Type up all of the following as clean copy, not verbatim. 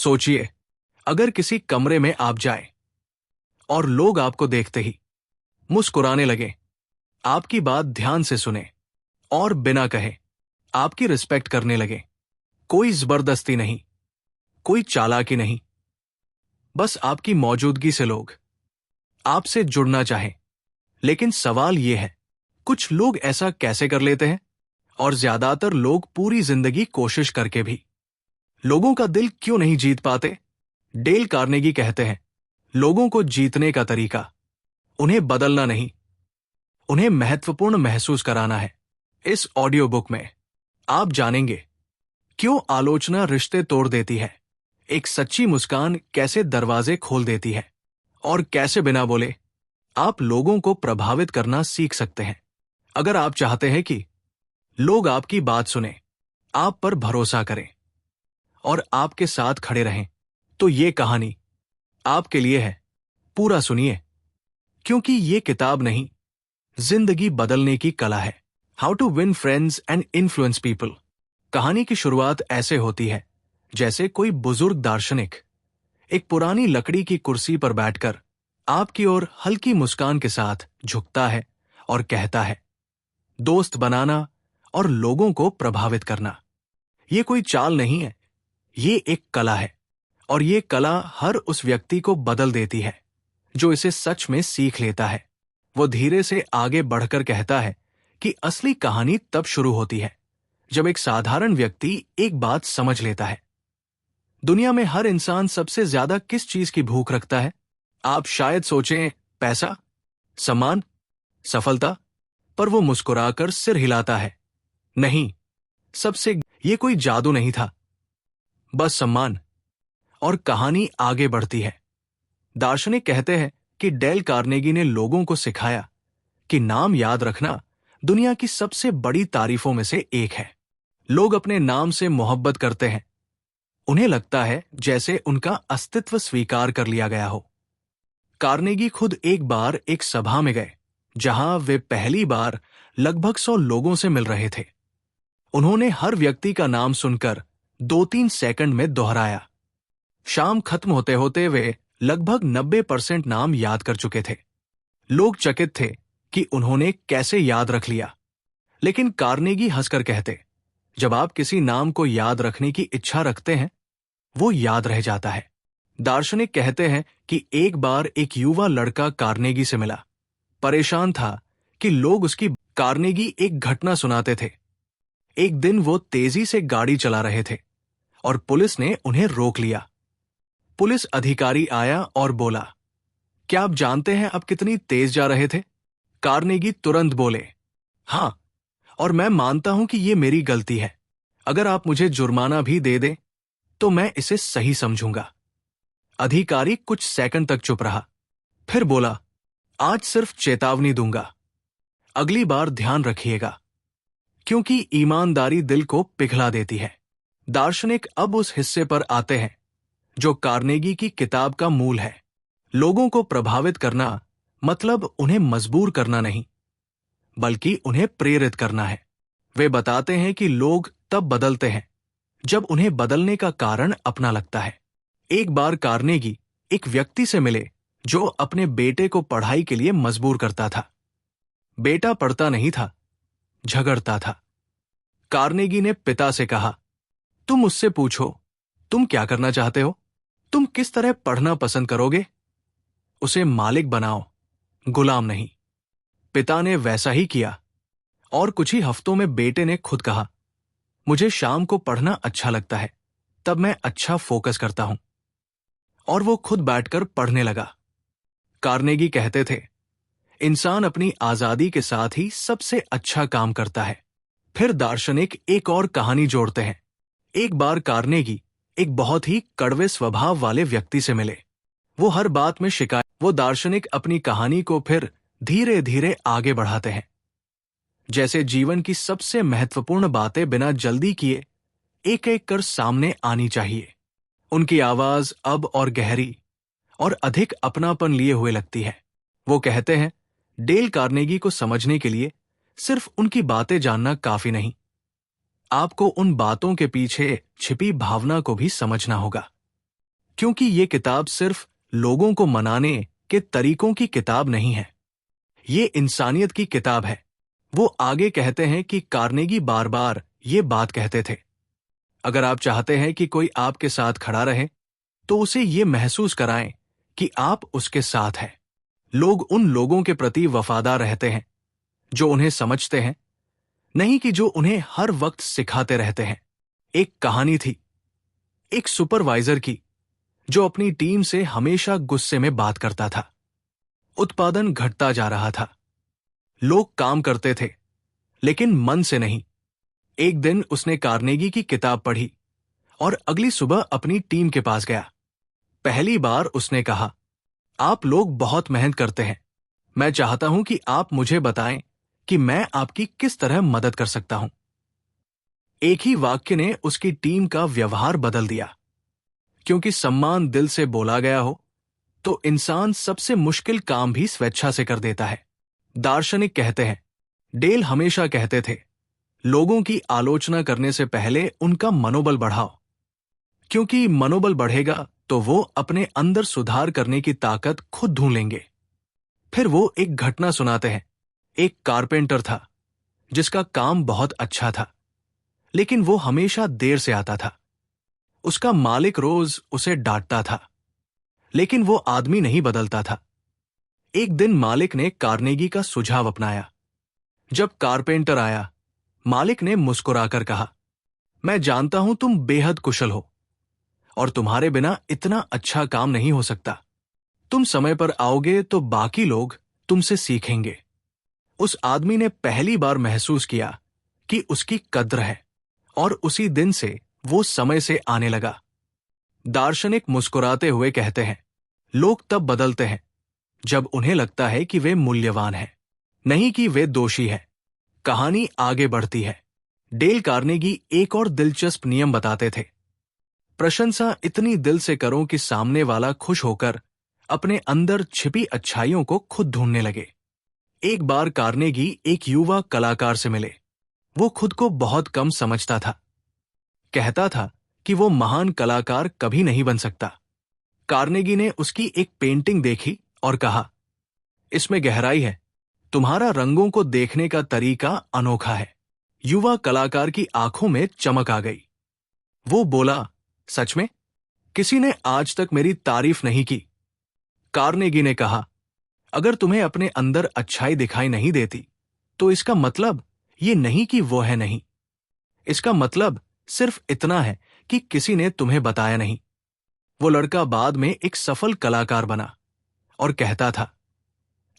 सोचिए, अगर किसी कमरे में आप जाए और लोग आपको देखते ही मुस्कुराने लगे, आपकी बात ध्यान से सुने और बिना कहे आपकी रिस्पेक्ट करने लगे, कोई जबरदस्ती नहीं, कोई चालाकी नहीं, बस आपकी मौजूदगी से लोग आपसे जुड़ना चाहें। लेकिन सवाल यह है, कुछ लोग ऐसा कैसे कर लेते हैं, और ज्यादातर लोग पूरी जिंदगी कोशिश करके भी लोगों का दिल क्यों नहीं जीत पाते? डेल कार्नेगी कहते हैं, लोगों को जीतने का तरीका उन्हें बदलना नहीं, उन्हें महत्वपूर्ण महसूस कराना है। इस ऑडियो बुक में आप जानेंगे क्यों आलोचना रिश्ते तोड़ देती है, एक सच्ची मुस्कान कैसे दरवाजे खोल देती है, और कैसे बिना बोले आप लोगों को प्रभावित करना सीख सकते हैं। अगर आप चाहते हैं कि लोग आपकी बात सुने, आप पर भरोसा करें और आपके साथ खड़े रहें, तो ये कहानी आपके लिए है। पूरा सुनिए, क्योंकि ये किताब नहीं, जिंदगी बदलने की कला है। How to win friends and influence people. कहानी की शुरुआत ऐसे होती है जैसे कोई बुजुर्ग दार्शनिक एक पुरानी लकड़ी की कुर्सी पर बैठकर आपकी ओर हल्की मुस्कान के साथ झुकता है और कहता है, दोस्त बनाना और लोगों को प्रभावित करना ये कोई चाल नहीं है, ये एक कला है, और ये कला हर उस व्यक्ति को बदल देती है जो इसे सच में सीख लेता है। वो धीरे से आगे बढ़कर कहता है कि असली कहानी तब शुरू होती है जब एक साधारण व्यक्ति एक बात समझ लेता है। दुनिया में हर इंसान सबसे ज्यादा किस चीज की भूख रखता है? आप शायद सोचें, पैसा, सम्मान, सफलता, पर वो मुस्कुराकर सिर हिलाता है, नहीं, सबसे ये कोई जादू नहीं था, बस सम्मान। और कहानी आगे बढ़ती है। दार्शनिक कहते हैं कि डेल कार्नेगी ने लोगों को सिखाया कि नाम याद रखना दुनिया की सबसे बड़ी तारीफों में से एक है। लोग अपने नाम से मोहब्बत करते हैं, उन्हें लगता है जैसे उनका अस्तित्व स्वीकार कर लिया गया हो। कार्नेगी खुद एक बार एक सभा में गए जहां वे पहली बार लगभग 100 लोगों से मिल रहे थे। उन्होंने हर व्यक्ति का नाम सुनकर 2-3 सेकंड में दोहराया। शाम खत्म होते होते वे लगभग 90% नाम याद कर चुके थे। लोग चकित थे कि उन्होंने कैसे याद रख लिया। लेकिन कार्नेगी हंसकर कहते, जब आप किसी नाम को याद रखने की इच्छा रखते हैं, वो याद रह जाता है। दार्शनिक कहते हैं कि एक बार एक युवा लड़का कार्नेगी से मिला। परेशान था कि लोग उसकी कार्नेगी एक घटना सुनाते थे। एक दिन वो तेजी से गाड़ी चला रहे थे और पुलिस ने उन्हें रोक लिया। पुलिस अधिकारी आया और बोला, क्या आप जानते हैं आप कितनी तेज जा रहे थे? कार्नेगी तुरंत बोले, हां, और मैं मानता हूं कि ये मेरी गलती है। अगर आप मुझे जुर्माना भी दे दें तो मैं इसे सही समझूंगा। अधिकारी कुछ सेकंड तक चुप रहा, फिर बोला, आज सिर्फ चेतावनी दूंगा, अगली बार ध्यान रखिएगा, क्योंकि ईमानदारी दिल को पिघला देती है। दार्शनिक अब उस हिस्से पर आते हैं जो कार्नेगी की किताब का मूल है। लोगों को प्रभावित करना मतलब उन्हें मजबूर करना नहीं, बल्कि उन्हें प्रेरित करना है। वे बताते हैं कि लोग तब बदलते हैं जब उन्हें बदलने का कारण अपना लगता है। एक बार कार्नेगी एक व्यक्ति से मिले जो अपने बेटे को पढ़ाई के लिए मजबूर करता था। बेटा पढ़ता नहीं था, झगड़ता था। कार्नेगी ने पिता से कहा, तुम उससे पूछो, तुम क्या करना चाहते हो? तुम किस तरह पढ़ना पसंद करोगे? उसे मालिक बनाओ, गुलाम नहीं। पिता ने वैसा ही किया और कुछ ही हफ्तों में बेटे ने खुद कहा, मुझे शाम को पढ़ना अच्छा लगता है, तब मैं अच्छा फोकस करता हूं। और वो खुद बैठकर पढ़ने लगा। कार्नेगी कहते थे, इंसान अपनी आजादी के साथ ही सबसे अच्छा काम करता है। फिर दार्शनिक एक और कहानी जोड़ते हैं। एक बार कार्नेगी एक बहुत ही कड़वे स्वभाव वाले व्यक्ति से मिले। वो हर बात में शिकायत। वो दार्शनिक अपनी कहानी को फिर धीरे धीरे आगे बढ़ाते हैं, जैसे जीवन की सबसे महत्वपूर्ण बातें बिना जल्दी किए एक एक कर सामने आनी चाहिए। उनकी आवाज अब और गहरी और अधिक अपनापन लिए हुए लगती है। वो कहते हैं, डेल कार्नेगी को समझने के लिए सिर्फ उनकी बातें जानना काफी नहीं, आपको उन बातों के पीछे छिपी भावना को भी समझना होगा। क्योंकि ये किताब सिर्फ लोगों को मनाने के तरीकों की किताब नहीं है, ये इंसानियत की किताब है। वो आगे कहते हैं कि कार्नेगी बार बार ये बात कहते थे, अगर आप चाहते हैं कि कोई आपके साथ खड़ा रहे तो उसे ये महसूस कराएं कि आप उसके साथ हैं। लोग उन लोगों के प्रति वफादार रहते हैं जो उन्हें समझते हैं, नहीं कि जो उन्हें हर वक्त सिखाते रहते हैं। एक कहानी थी एक सुपरवाइजर की जो अपनी टीम से हमेशा गुस्से में बात करता था। उत्पादन घटता जा रहा था, लोग काम करते थे लेकिन मन से नहीं। एक दिन उसने कार्नेगी की किताब पढ़ी और अगली सुबह अपनी टीम के पास गया। पहली बार उसने कहा, आप लोग बहुत मेहनत करते हैं, मैं चाहता हूं कि आप मुझे बताएं कि मैं आपकी किस तरह मदद कर सकता हूं। एक ही वाक्य ने उसकी टीम का व्यवहार बदल दिया, क्योंकि सम्मान दिल से बोला गया हो तो इंसान सबसे मुश्किल काम भी स्वेच्छा से कर देता है। दार्शनिक कहते हैं, डेल हमेशा कहते थे, लोगों की आलोचना करने से पहले उनका मनोबल बढ़ाओ, क्योंकि मनोबल बढ़ेगा तो वो अपने अंदर सुधार करने की ताकत खुद ढूंढ लेंगे। फिर वो एक घटना सुनाते हैं। एक कारपेंटर था जिसका काम बहुत अच्छा था, लेकिन वो हमेशा देर से आता था। उसका मालिक रोज उसे डांटता था, लेकिन वो आदमी नहीं बदलता था। एक दिन मालिक ने कार्नेगी का सुझाव अपनाया। जब कारपेंटर आया, मालिक ने मुस्कुराकर कहा, मैं जानता हूं तुम बेहद कुशल हो और तुम्हारे बिना इतना अच्छा काम नहीं हो सकता। तुम समय पर आओगे तो बाकी लोग तुमसे सीखेंगे। उस आदमी ने पहली बार महसूस किया कि उसकी कद्र है और उसी दिन से वो समय से आने लगा। दार्शनिक मुस्कुराते हुए कहते हैं, लोग तब बदलते हैं जब उन्हें लगता है कि वे मूल्यवान हैं, नहीं कि वे दोषी हैं। कहानी आगे बढ़ती है। डेल कार्नेगी एक और दिलचस्प नियम बताते थे, प्रशंसा इतनी दिल से करो कि सामने वाला खुश होकर अपने अंदर छिपी अच्छाइयों को खुद ढूंढने लगे। एक बार कार्नेगी एक युवा कलाकार से मिले। वो खुद को बहुत कम समझता था, कहता था कि वो महान कलाकार कभी नहीं बन सकता। कार्नेगी ने उसकी एक पेंटिंग देखी और कहा, इसमें गहराई है, तुम्हारा रंगों को देखने का तरीका अनोखा है। युवा कलाकार की आंखों में चमक आ गई। वो बोला, सच में? किसी ने आज तक मेरी तारीफ नहीं की। कार्नेगी ने कहा, अगर तुम्हें अपने अंदर अच्छाई दिखाई नहीं देती तो इसका मतलब ये नहीं कि वो है नहीं। इसका मतलब सिर्फ इतना है कि किसी ने तुम्हें बताया नहीं। वो लड़का बाद में एक सफल कलाकार बना और कहता था,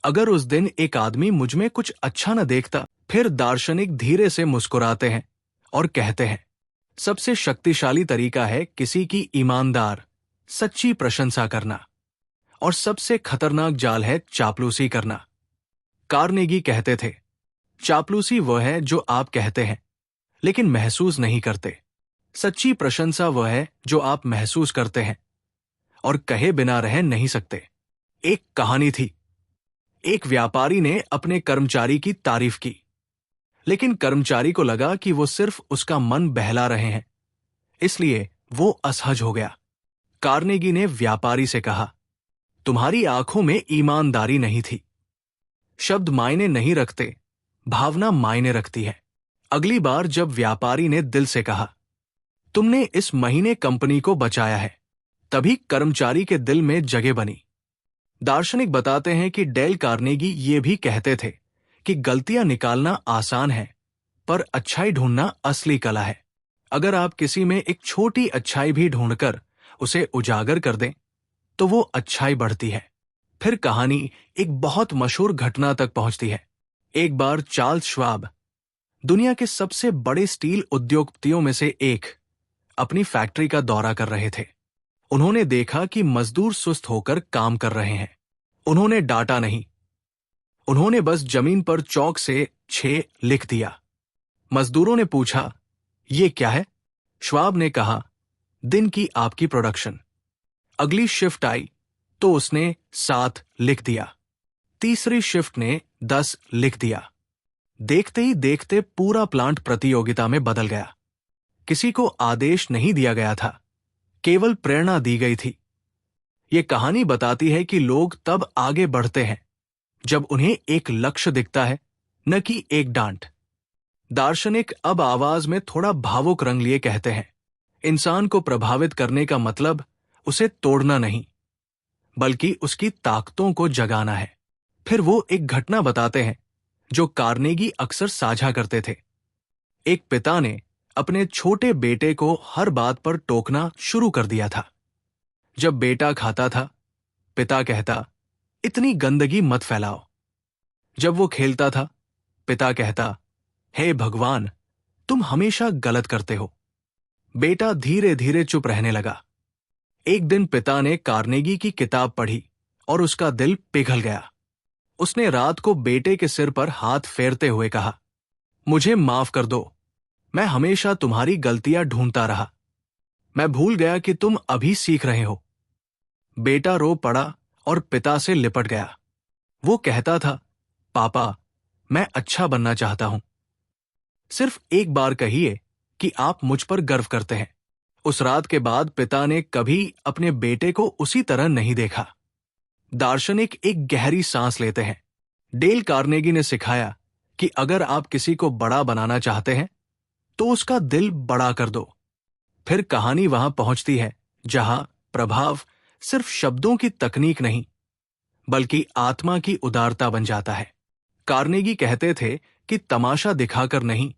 अगर उस दिन एक आदमी मुझ में कुछ अच्छा न देखता। फिर दार्शनिक धीरे से मुस्कुराते हैं और कहते हैं, सबसे शक्तिशाली तरीका है किसी की ईमानदार सच्ची प्रशंसा करना, और सबसे खतरनाक जाल है चापलूसी करना। कार्नेगी कहते थे, चापलूसी वह है जो आप कहते हैं लेकिन महसूस नहीं करते। सच्ची प्रशंसा वह है जो आप महसूस करते हैं और कहे बिना रह नहीं सकते। एक कहानी थी। एक व्यापारी ने अपने कर्मचारी की तारीफ की, लेकिन कर्मचारी को लगा कि वो सिर्फ उसका मन बहला रहे हैं, इसलिए वो असहज हो गया। कार्नेगी ने व्यापारी से कहा, तुम्हारी आंखों में ईमानदारी नहीं थी। शब्द मायने नहीं रखते, भावना मायने रखती है। अगली बार जब व्यापारी ने दिल से कहा, तुमने इस महीने कंपनी को बचाया है, तभी कर्मचारी के दिल में जगह बनी। दार्शनिक बताते हैं कि डेल कार्नेगी ये भी कहते थे कि गलतियां निकालना आसान है, पर अच्छाई ढूंढना असली कला है। अगर आप किसी में एक छोटी अच्छाई भी ढूंढकर उसे उजागर कर दें तो वो अच्छाई बढ़ती है। फिर कहानी एक बहुत मशहूर घटना तक पहुंचती है। एक बार चार्ल्स श्वाब, दुनिया के सबसे बड़े स्टील उद्योगपतियों में से एक, अपनी फैक्ट्री का दौरा कर रहे थे। उन्होंने देखा कि मजदूर सुस्त होकर काम कर रहे हैं। उन्होंने डांटा नहीं, उन्होंने बस जमीन पर चौक से 6 लिख दिया। मजदूरों ने पूछा, ये क्या है? श्वाब ने कहा, दिन की आपकी प्रोडक्शन। अगली शिफ्ट आई तो उसने 7 लिख दिया। तीसरी शिफ्ट ने 10 लिख दिया। देखते ही देखते पूरा प्लांट प्रतियोगिता में बदल गया। किसी को आदेश नहीं दिया गया था, केवल प्रेरणा दी गई थी। ये कहानी बताती है कि लोग तब आगे बढ़ते हैं जब उन्हें एक लक्ष्य दिखता है, न कि एक डांट। दार्शनिक अब आवाज में थोड़ा भावुक रंग लिए कहते हैं, इंसान को प्रभावित करने का मतलब उसे तोड़ना नहीं, बल्कि उसकी ताकतों को जगाना है। फिर वो एक घटना बताते हैं जो कार्नेगी अक्सर साझा करते थे। एक पिता ने अपने छोटे बेटे को हर बात पर टोकना शुरू कर दिया था। जब बेटा खाता था, पिता कहता, इतनी गंदगी मत फैलाओ। जब वो खेलता था, पिता कहता, हे भगवान, तुम हमेशा गलत करते हो। बेटा धीरे धीरे चुप रहने लगा। एक दिन पिता ने कार्नेगी की किताब पढ़ी और उसका दिल पिघल गया। उसने रात को बेटे के सिर पर हाथ फेरते हुए कहा, मुझे माफ कर दो, मैं हमेशा तुम्हारी गलतियां ढूंढता रहा। मैं भूल गया कि तुम अभी सीख रहे हो। बेटा रो पड़ा और पिता से लिपट गया। वो कहता था, पापा, मैं अच्छा बनना चाहता हूं। सिर्फ एक बार कहिए कि आप मुझ पर गर्व करते हैं। उस रात के बाद पिता ने कभी अपने बेटे को उसी तरह नहीं देखा। दार्शनिक एक गहरी सांस लेते हैं। डेल कार्नेगी ने सिखाया कि अगर आप किसी को बड़ा बनाना चाहते हैं तो उसका दिल बड़ा कर दो। फिर कहानी वहां पहुंचती है जहां प्रभाव सिर्फ शब्दों की तकनीक नहीं, बल्कि आत्मा की उदारता बन जाता है। कार्नेगी कहते थे कि तमाशा दिखाकर नहीं,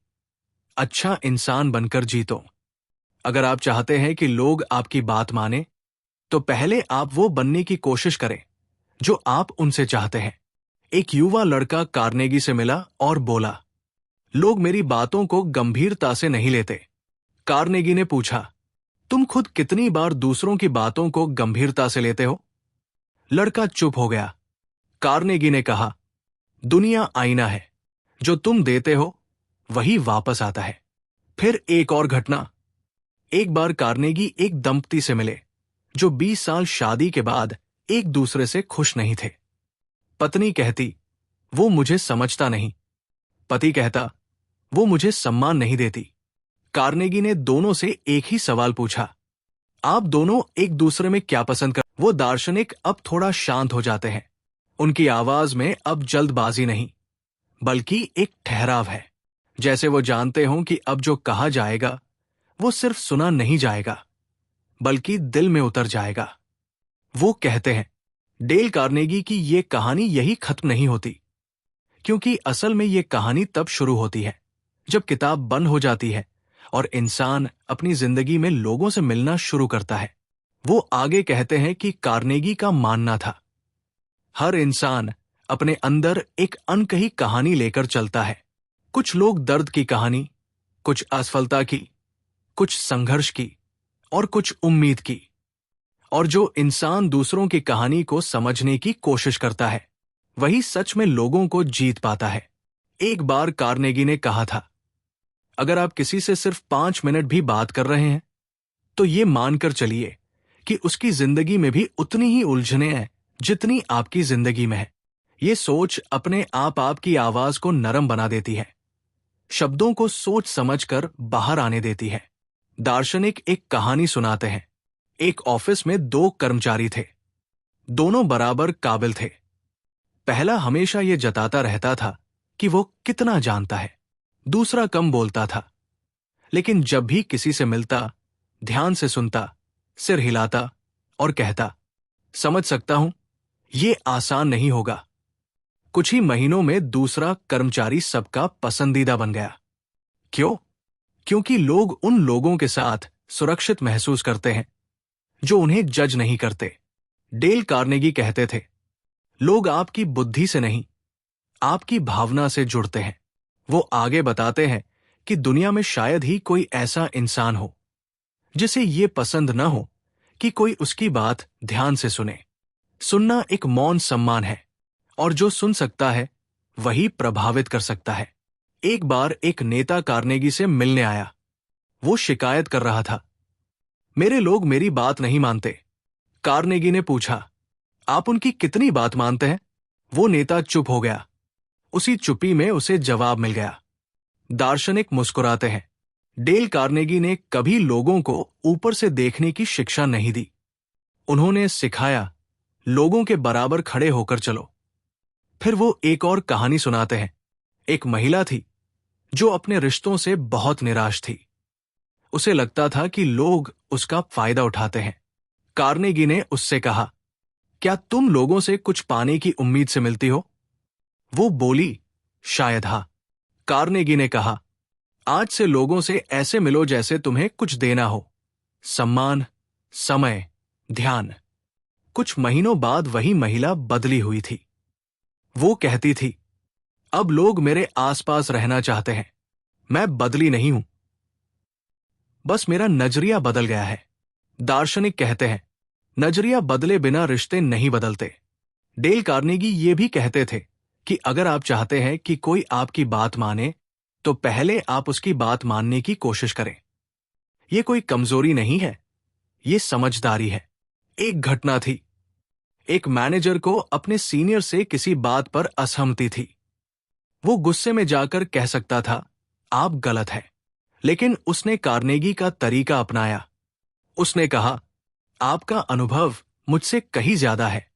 अच्छा इंसान बनकर जीतो। अगर आप चाहते हैं कि लोग आपकी बात माने, तो पहले आप वो बनने की कोशिश करें जो आप उनसे चाहते हैं। एक युवा लड़का कार्नेगी से मिला और बोला, लोग मेरी बातों को गंभीरता से नहीं लेते। कार्नेगी ने पूछा, तुम खुद कितनी बार दूसरों की बातों को गंभीरता से लेते हो? लड़का चुप हो गया। कार्नेगी ने कहा, दुनिया आईना है, जो तुम देते हो वही वापस आता है। फिर एक और घटना। एक बार कार्नेगी एक दंपति से मिले जो 20 साल शादी के बाद एक दूसरे से खुश नहीं थे। पत्नी कहती, वो मुझे समझता नहीं। पति कहता, वो मुझे सम्मान नहीं देती। कार्नेगी ने दोनों से एक ही सवाल पूछा, आप दोनों एक दूसरे में क्या पसंद कर? वो दार्शनिक अब थोड़ा शांत हो जाते हैं। उनकी आवाज में अब जल्दबाजी नहीं, बल्कि एक ठहराव है, जैसे वो जानते हों कि अब जो कहा जाएगा वो सिर्फ सुना नहीं जाएगा, बल्कि दिल में उतर जाएगा। वो कहते हैं, डेल कार्नेगी की ये कहानी यही खत्म नहीं होती, क्योंकि असल में ये कहानी तब शुरू होती है जब किताब बंद हो जाती है और इंसान अपनी जिंदगी में लोगों से मिलना शुरू करता है। वो आगे कहते हैं कि कार्नेगी का मानना था, हर इंसान अपने अंदर एक अनकही कहानी लेकर चलता है। कुछ लोग दर्द की कहानी, कुछ असफलता की, कुछ संघर्ष की और कुछ उम्मीद की। और जो इंसान दूसरों की कहानी को समझने की कोशिश करता है, वही सच में लोगों को जीत पाता है। एक बार कार्नेगी ने कहा था, अगर आप किसी से सिर्फ 5 मिनट भी बात कर रहे हैं, तो ये मानकर चलिए कि उसकी जिंदगी में भी उतनी ही उलझनें हैं जितनी आपकी जिंदगी में है। ये सोच अपने आप आपकी आवाज को नरम बना देती है, शब्दों को सोच समझकर बाहर आने देती है। दार्शनिक एक कहानी सुनाते हैं। एक ऑफिस में 2 कर्मचारी थे। दोनों बराबर काबिल थे। पहला हमेशा ये जताता रहता था कि वो कितना जानता है, दूसरा कम बोलता था, लेकिन जब भी किसी से मिलता, ध्यान से सुनता, सिर हिलाता और कहता, समझ सकता हूं, ये आसान नहीं होगा। कुछ ही महीनों में दूसरा कर्मचारी सबका पसंदीदा बन गया। क्यों? क्योंकि लोग उन लोगों के साथ सुरक्षित महसूस करते हैं जो उन्हें जज नहीं करते। डेल कार्नेगी कहते थे, लोग आपकी बुद्धि से नहीं, आपकी भावना से जुड़ते हैं। वो आगे बताते हैं कि दुनिया में शायद ही कोई ऐसा इंसान हो जिसे ये पसंद न हो कि कोई उसकी बात ध्यान से सुने। सुनना एक मौन सम्मान है, और जो सुन सकता है वही प्रभावित कर सकता है। एक बार एक नेता कार्नेगी से मिलने आया। वो शिकायत कर रहा था, मेरे लोग मेरी बात नहीं मानते। कार्नेगी ने पूछा, आप उनकी कितनी बात मानते हैं? वो नेता चुप हो गया। उसी चुप्पी में उसे जवाब मिल गया। दार्शनिक मुस्कुराते हैं। डेल कार्नेगी ने कभी लोगों को ऊपर से देखने की शिक्षा नहीं दी। उन्होंने सिखाया, लोगों के बराबर खड़े होकर चलो। फिर वो एक और कहानी सुनाते हैं। एक महिला थी जो अपने रिश्तों से बहुत निराश थी। उसे लगता था कि लोग उसका फायदा उठाते हैं। कार्नेगी ने उससे कहा, क्या तुम लोगों से कुछ पाने की उम्मीद से मिलती हो? वो बोली, शायद हाँ। कार्नेगी ने कहा, आज से लोगों से ऐसे मिलो जैसे तुम्हें कुछ देना हो, सम्मान, समय, ध्यान। कुछ महीनों बाद वही महिला बदली हुई थी। वो कहती थी, अब लोग मेरे आसपास रहना चाहते हैं। मैं बदली नहीं हूं, बस मेरा नजरिया बदल गया है। दार्शनिक कहते हैं, नजरिया बदले बिना रिश्ते नहीं बदलते। डेल कार्नेगी ये भी कहते थे कि अगर आप चाहते हैं कि कोई आपकी बात माने, तो पहले आप उसकी बात मानने की कोशिश करें। ये कोई कमजोरी नहीं है, ये समझदारी है। एक घटना थी। एक मैनेजर को अपने सीनियर से किसी बात पर असहमति थी। वो गुस्से में जाकर कह सकता था, आप गलत हैं, लेकिन उसने कार्नेगी का तरीका अपनाया। उसने कहा, आपका अनुभव मुझसे कहीं ज्यादा है,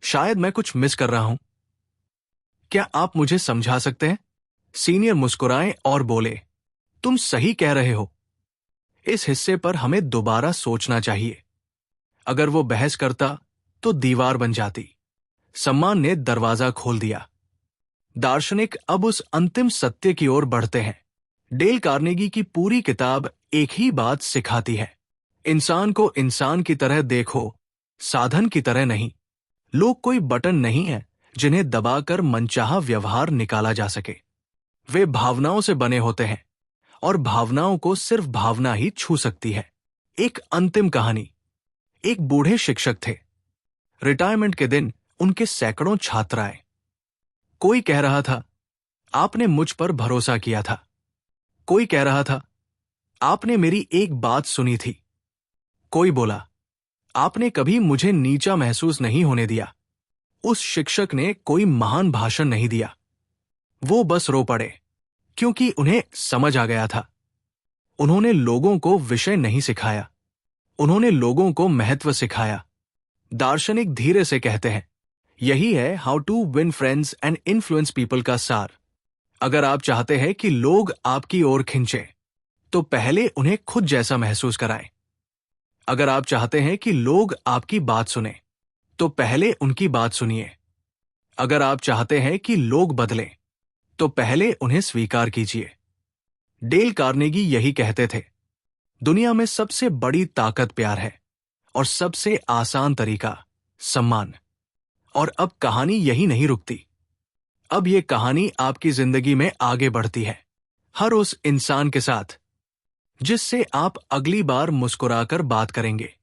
शायद मैं कुछ मिस कर रहा हूं। क्या आप मुझे समझा सकते हैं? सीनियर मुस्कुराए और बोले, तुम सही कह रहे हो। इस हिस्से पर हमें दोबारा सोचना चाहिए। अगर वो बहस करता तो दीवार बन जाती। सम्मान ने दरवाजा खोल दिया। दार्शनिक अब उस अंतिम सत्य की ओर बढ़ते हैं। डेल कार्नेगी की पूरी किताब एक ही बात सिखाती है, इंसान को इंसान की तरह देखो, साधन की तरह नहीं। लोग कोई बटन नहीं है जिन्हें दबाकर मनचाहा व्यवहार निकाला जा सके। वे भावनाओं से बने होते हैं और भावनाओं को सिर्फ भावना ही छू सकती है। एक अंतिम कहानी। एक बूढ़े शिक्षक थे। रिटायरमेंट के दिन उनके सैकड़ों छात्र आए। कोई कह रहा था, आपने मुझ पर भरोसा किया था। कोई कह रहा था, आपने मेरी एक बात सुनी थी। कोई बोला, आपने कभी मुझे नीचा महसूस नहीं होने दिया। उस शिक्षक ने कोई महान भाषण नहीं दिया। वो बस रो पड़े, क्योंकि उन्हें समझ आ गया था। उन्होंने लोगों को विषय नहीं सिखाया, उन्होंने लोगों को महत्व सिखाया। दार्शनिक धीरे से कहते हैं, यही है how to win friends and influence people का सार। अगर आप चाहते हैं कि लोग आपकी ओर खिंचे, तो पहले उन्हें खुद जैसा महसूस कराएं। अगर आप चाहते हैं कि लोग आपकी बात सुने, तो पहले उनकी बात सुनिए। अगर आप चाहते हैं कि लोग बदलें, तो पहले उन्हें स्वीकार कीजिए। डेल कार्नेगी यही कहते थे, दुनिया में सबसे बड़ी ताकत प्यार है और सबसे आसान तरीका सम्मान। और अब कहानी यही नहीं रुकती। अब ये कहानी आपकी जिंदगी में आगे बढ़ती है, हर उस इंसान के साथ जिससे आप अगली बार मुस्कुराकर बात करेंगे।